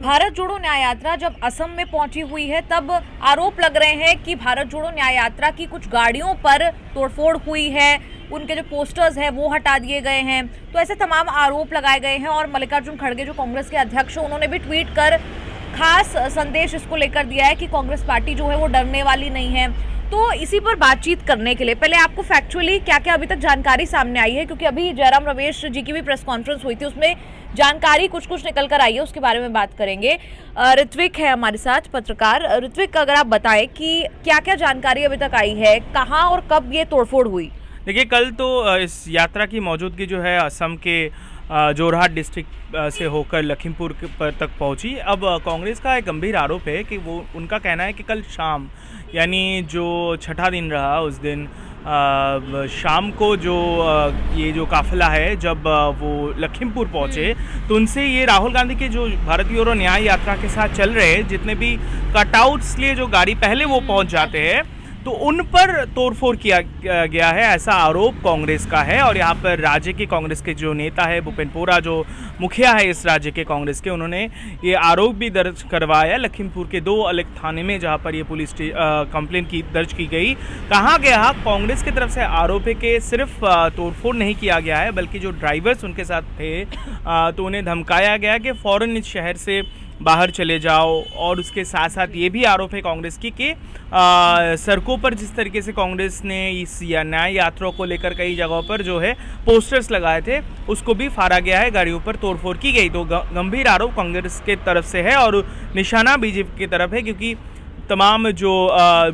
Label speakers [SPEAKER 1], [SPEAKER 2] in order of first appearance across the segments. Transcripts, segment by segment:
[SPEAKER 1] भारत जोड़ो न्याय यात्रा जब असम में पहुंची हुई है तब आरोप लग रहे हैं कि भारत जोड़ो न्याय यात्रा की कुछ गाड़ियों पर तोड़फोड़ हुई है, उनके जो पोस्टर्स हैं वो हटा दिए गए हैं। तो ऐसे तमाम आरोप लगाए गए हैं और मल्लिकार्जुन खड़गे जो कांग्रेस के अध्यक्ष हैं उन्होंने भी ट्वीट कर खास संदेश इसको लेकर दिया है कि कांग्रेस पार्टी जो है वो डरने वाली नहीं है। तो इसी पर बातचीत करने के लिए पहले आपको फैक्चुअली क्या क्या अभी तक जानकारी सामने आई है, क्योंकि अभी जयराम रमेश जी की भी प्रेस कॉन्फ्रेंस हुई थी, उसमें जानकारी कुछ निकल कर आई है, उसके बारे में बात करेंगे। ऋत्विक है हमारे साथ पत्रकार। ऋत्विक, अगर आप बताएं कि क्या क्या जानकारी अभी तक आई है, कहाँ और कब ये तोड़फोड़ हुई?
[SPEAKER 2] देखिए, कल तो इस यात्रा की मौजूदगी जो है असम के जोरहाट डिस्ट्रिक्ट से होकर लखीमपुर पर तक पहुंची। अब कांग्रेस का एक गंभीर आरोप है कि वो उनका कहना है कि कल शाम यानी जो छठा दिन रहा उस दिन शाम को ये जो काफिला है जब वो लखीमपुर पहुंचे तो उनसे ये राहुल गांधी के जो भारत जोड़ो न्याय यात्रा के साथ चल रहे हैं जितने भी कटआउट्स लिए जो गाड़ी पहले वो पहुंच जाते हैं तो उन पर तोड़फोड़ किया गया है, ऐसा आरोप कांग्रेस का है। और यहाँ पर राज्य के कांग्रेस के जो नेता है भूपेन बोरा जो मुखिया है इस राज्य के कांग्रेस के, उन्होंने ये आरोप भी दर्ज करवाया लखीमपुर के 2 अलग थाने में जहाँ पर ये पुलिस कंप्लेंट दर्ज की गई। कहा गया कांग्रेस की तरफ से आरोप है कि सिर्फ तोड़फोड़ नहीं किया गया है बल्कि जो ड्राइवर्स उनके साथ थे तो उन्हें धमकाया गया कि फ़ौरन इस शहर से बाहर चले जाओ। और उसके साथ साथ ये भी आरोप है कांग्रेस की कि सड़कों पर जिस तरीके से कांग्रेस ने इस न्याय यात्रा को लेकर कई जगहों पर जो है पोस्टर्स लगाए थे उसको भी फाड़ा गया है, गाड़ियों पर तोड़फोड़ की गई। तो गंभीर आरोप कांग्रेस के तरफ से है और निशाना बीजेपी की तरफ है, क्योंकि तमाम जो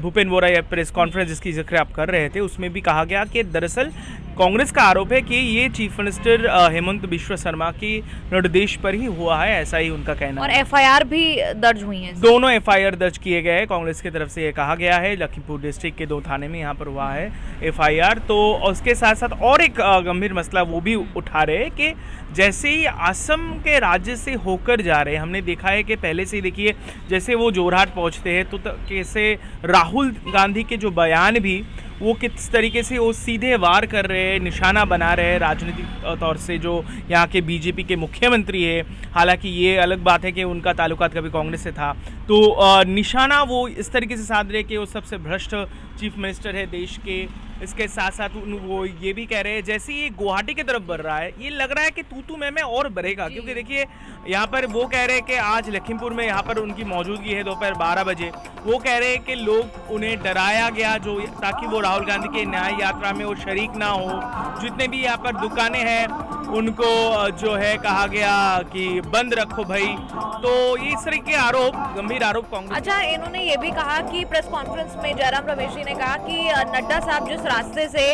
[SPEAKER 2] भूपेन बोरा या प्रेस कॉन्फ्रेंस जिसकी जिक्र आप कर रहे थे उसमें भी कहा गया कि दरअसल कांग्रेस का आरोप है कि ये चीफ मिनिस्टर हेमंत बिश्व शर्मा की निर्देश पर ही हुआ है, ऐसा ही उनका कहना
[SPEAKER 1] और
[SPEAKER 2] है।
[SPEAKER 1] एफआईआर भी दर्ज हुई है,
[SPEAKER 2] दोनों एफआईआर दर्ज किए गए हैं कांग्रेस की तरफ से, ये कहा गया है। लखीमपुर डिस्ट्रिक्ट के 2 थाने में यहाँ पर हुआ है एफआईआर। तो उसके साथ साथ और एक गंभीर मसला वो भी उठा रहे हैं कि जैसे ही असम के राज्य से होकर जा रहे हैं, हमने देखा है कि पहले से ही देखिए जैसे वो जोरहाट पहुँचते हैं तो कैसे राहुल गांधी के जो बयान भी वो किस तरीके से वो सीधे वार कर रहे हैं, निशाना बना रहे हैं राजनीतिक तौर से जो यहाँ के बीजेपी के मुख्यमंत्री है। हालांकि ये अलग बात है कि उनका ताल्लुकात कभी कांग्रेस से था, तो निशाना वो इस तरीके से साध रहे कि वो सबसे भ्रष्ट चीफ मिनिस्टर है देश के। इसके साथ साथ वो ये भी कह रहे हैं जैसे ये गुवाहाटी की तरफ बढ़ रहा है, ये लग रहा है कि तू में और बढ़ेगा, क्योंकि देखिए यहाँ पर वो कह रहे हैं कि आज लखीमपुर में यहाँ पर उनकी मौजूदगी है दोपहर 12 बजे। वो कह रहे हैं कि लोग उन्हें डराया गया जो ताकि वो राहुल गांधी के न्याय यात्रा में वो शरीक ना हो। जितने भी यहाँ पर दुकानें हैं उनको जो है कहा गया कि बंद रखो भाई। तो ये इस तरह के आरोप, गंभीर आरोप कांग्रेस।
[SPEAKER 1] अच्छा, इन्होंने ये भी कहा कि प्रेस कॉन्फ्रेंस में जयराम रमेश जी ने कहा कि नड्डा साहब जिस रास्ते से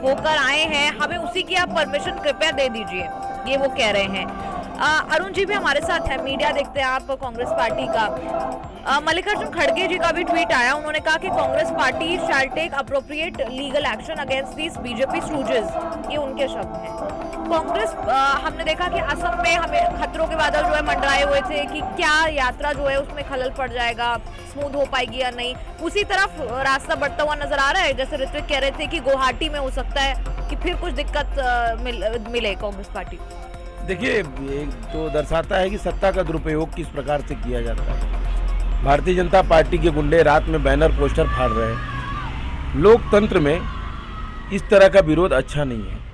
[SPEAKER 1] होकर आए हैं हमें उसी की आप परमिशन कृपया दे दीजिए, ये वो कह रहे हैं। अरुण जी भी हमारे साथ है, मीडिया देखते हैं आप कांग्रेस पार्टी का। मल्लिकार्जुन खड़गे जी का भी ट्वीट आया, उन्होंने कहा कि Congress party shall take appropriate legal action against these BJP stooges, ये उनके शब्द हैं। कांग्रेस हमने देखा कि असम में हमें खतरों के बादल जो है मंडराए हुए थे कि क्या यात्रा जो है उसमें खलल पड़ जाएगा, स्मूथ हो पाएगी या नहीं। उसी तरफ रास्ता बढ़ता हुआ नजर आ रहा है, जैसे ऋत्विक कह रहे थे कि गुवाहाटी में हो सकता है कि फिर कुछ दिक्कत मिले कांग्रेस पार्टी।
[SPEAKER 3] देखिए, तो दर्शाता है कि सत्ता का दुरुपयोग किस प्रकार से किया जाता है। भारतीय जनता पार्टी के गुंडे रात में बैनर पोस्टर फाड़ रहे हैं। लोकतंत्र में इस तरह का विरोध अच्छा नहीं है।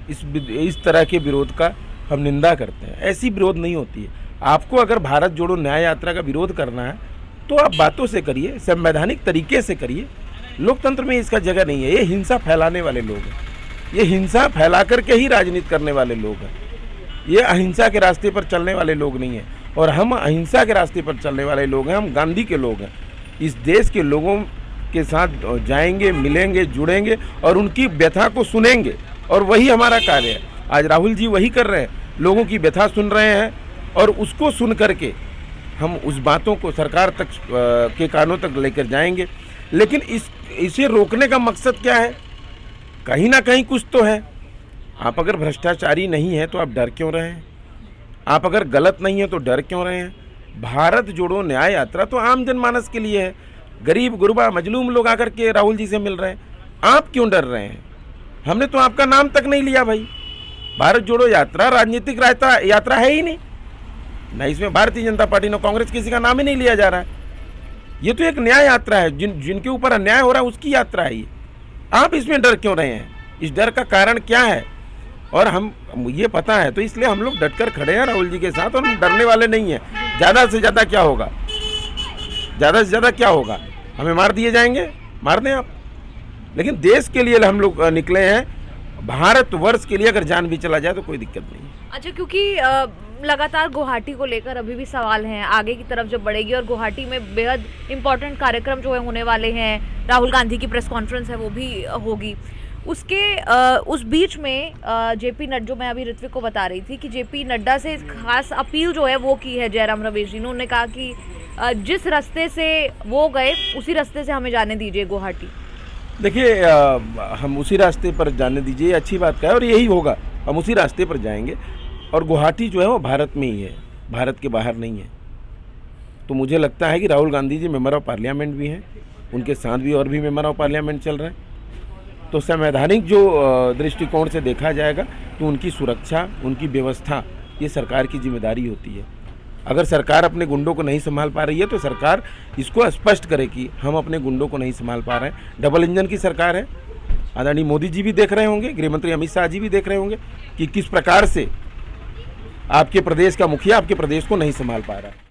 [SPEAKER 3] इस तरह के विरोध का हम निंदा करते हैं। ऐसी विरोध नहीं होती है। आपको अगर भारत जोड़ो न्याय यात्रा का विरोध करना है तो आप बातों से करिए, संवैधानिक तरीके से करिए। लोकतंत्र में इसका जगह नहीं है। ये हिंसा फैलाने वाले लोग हैं, ये हिंसा फैला करके ही राजनीति करने वाले लोग हैं। ये अहिंसा के रास्ते पर चलने वाले लोग नहीं हैं और हम अहिंसा के रास्ते पर चलने वाले लोग हैं। हम गांधी के लोग हैं। इस देश के लोगों के साथ जाएंगे, मिलेंगे, जुड़ेंगे और उनकी व्यथा को सुनेंगे और वही हमारा कार्य है। आज राहुल जी वही कर रहे हैं, लोगों की व्यथा सुन रहे हैं और उसको सुन करके हम उस बातों को सरकार तक के कानों तक लेकर जाएंगे। लेकिन इसे रोकने का मकसद क्या है? कहीं ना कहीं कुछ तो है। आप अगर भ्रष्टाचारी नहीं है तो आप डर क्यों रहे हैं? आप अगर गलत नहीं है तो डर क्यों रहे हैं? भारत जोड़ो न्याय यात्रा तो आम जनमानस के लिए है। गरीब गुरबा मजलूम लोग आकर के राहुल जी से मिल रहे हैं, आप क्यों डर रहे हैं? हमने तो आपका नाम तक नहीं लिया भाई। भारत जोड़ो यात्रा राजनीतिक यात्रा है ही नहीं। ना इसमें भारतीय जनता पार्टी ना कांग्रेस किसी का नाम ही नहीं लिया जा रहा है। ये तो एक न्याय यात्रा है, जिनके ऊपर अन्याय हो रहा है उसकी यात्रा है ये। आप इसमें डर क्यों रहे हैं? इस डर का कारण क्या है? और हम ये पता है तो इसलिए हम लोग डटकर खड़े हैं राहुल जी के साथ, और हम डरने वाले नहीं हैं। ज़्यादा से ज़्यादा क्या होगा? ज़्यादा से ज़्यादा क्या होगा? हमें मार दिए जाएंगे, मार दें आप, लेकिन देश के लिए हम लोग निकले हैं। भारतवर्ष के लिए अगर जान भी चला जाए तो कोई दिक्कत नहीं।
[SPEAKER 1] अच्छा, क्योंकि लगातार गुवाहाटी को लेकर अभी भी सवाल हैं, आगे की तरफ जब बढ़ेगी और गुवाहाटी में बेहद इंपॉर्टेंट कार्यक्रम जो है होने वाले हैं, राहुल गांधी की प्रेस कॉन्फ्रेंस है वो भी होगी, उसके उस बीच में जेपी नड्डा, जो मैं अभी ऋत्विक को बता रही थी कि जेपी नड्डा से खास अपील जो है वो की है जयराम रमेश जी ने। उन्होंने कहा कि जिस रास्ते से वो गए उसी रास्ते से हमें जाने दीजिए गुवाहाटी।
[SPEAKER 3] देखिए, हम उसी रास्ते पर जाने दीजिए, अच्छी बात का है और यही होगा, हम उसी रास्ते पर जाएंगे। और गुवाहाटी जो है वो भारत में ही है, भारत के बाहर नहीं है। तो मुझे लगता है कि Rahul Gandhi ji member of parliament भी हैं, उनके साथ भी और भी मेंबर ऑफ पार्लियामेंट चल रहे हैं। तो संवैधानिक जो दृष्टिकोण से देखा जाएगा तो उनकी सुरक्षा, उनकी व्यवस्था ये सरकार की जिम्मेदारी होती है। अगर सरकार अपने गुंडों को नहीं संभाल पा रही है तो सरकार इसको स्पष्ट करे कि हम अपने गुंडों को नहीं संभाल पा रहे हैं। डबल इंजन की सरकार है। आदरणीय मोदी जी भी देख रहे होंगे, गृहमंत्री अमित शाह जी भी देख रहे होंगे कि किस प्रकार से आपके प्रदेश का मुखिया आपके प्रदेश को नहीं संभाल पा रहा है।